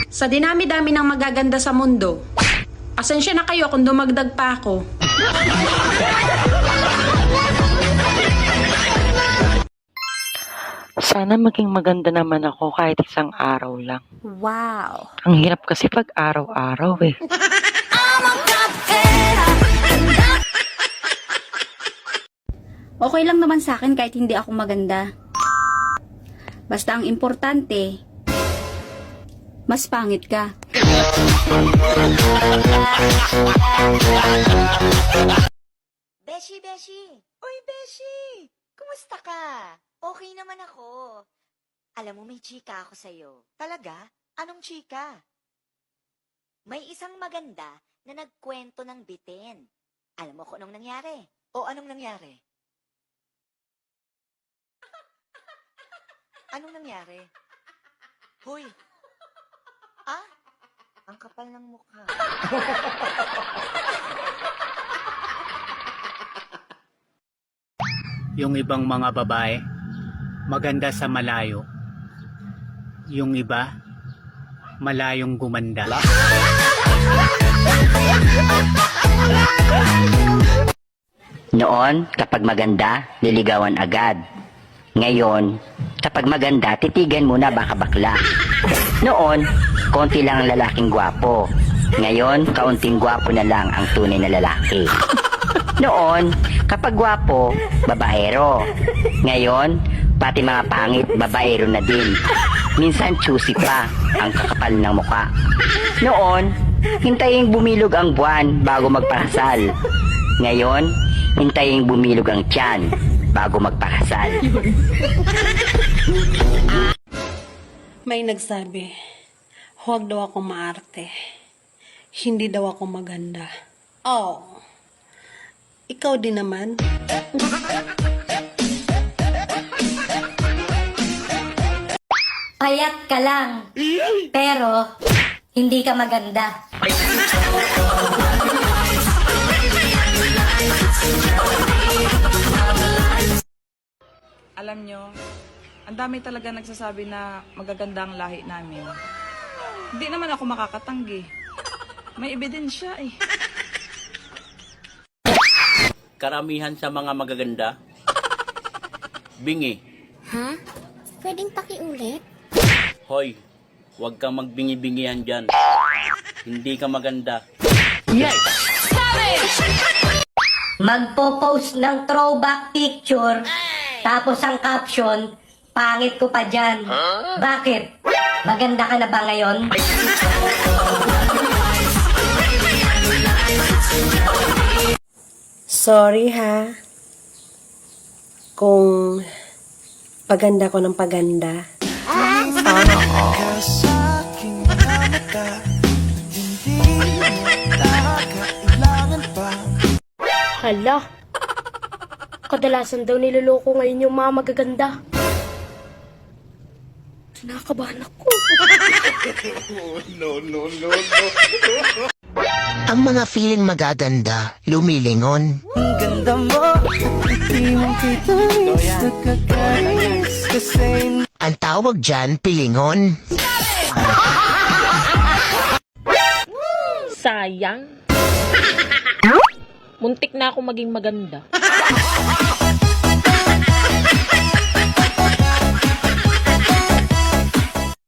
Sa dinami-dami ng magaganda sa mundo, pasensya na kayo kung dumagdag pa ako. Sana maging maganda naman ako kahit isang araw lang. Wow! Ang hirap kasi pag araw-araw eh. Okay lang naman sa akin kahit hindi ako maganda. Basta ang importante, mas pangit ka. Beshi, Beshi! Uy, Beshi! Kumusta ka? Okay naman ako. Alam mo, may chika ako sa'yo. Talaga? Anong chika? May isang maganda na nagkwento ng bitin. Alam mo kung anong nangyari? O anong nangyari? Anong nangyari? Hoy! Ah? Ang kapal ng mukha. Yung ibang mga babae, maganda sa malayo. Yung iba, malayong gumanda. Noon, kapag maganda, liligawan agad. Ngayon, kapag maganda, titigan muna baka bakla. Noon, konti lang ang lalaking gwapo. Ngayon, kaunting gwapo na lang ang tunay na lalaki. Noon, kapag gwapo, babaero. Ngayon, pati mga pangit, babaero na din. Minsan choosy pa ang kakapal ng muka. Noon, hintayin bumilog ang buwan bago magpakasal. Ngayon, hintayin bumilog ang tiyan bago magpakasal. May nagsabi, huwag daw ako maarte. Hindi daw ako maganda. Oh, ikaw din naman. Payat ka lang, pero hindi ka maganda. Alam nyo, ang dami talaga nagsasabi na magaganda ang lahi namin. Hindi naman ako makakatanggi. May ebidensya eh. Karamihan sa mga magaganda, bingi. Ha? Pwedeng pakiulit? Hoy, huwag kang magbingi-bingihan dyan. Hindi ka maganda. Magpo-post ng throwback picture, tapos ang caption, pangit ko pa dyan. Bakit? Maganda ka na ba ngayon? Sorry ha, kung paganda ko ng paganda. Hala, kadalasan daw niloloko ngayon yung mga magaganda. Kinakabahan ako. Ang mga feeling magaganda, lumilingon. Ang ganda mo, hindi mo kitulis, nakakainis kasi. Ang tawag dyan, pilingon. Sayang. Muntik na ako maging maganda.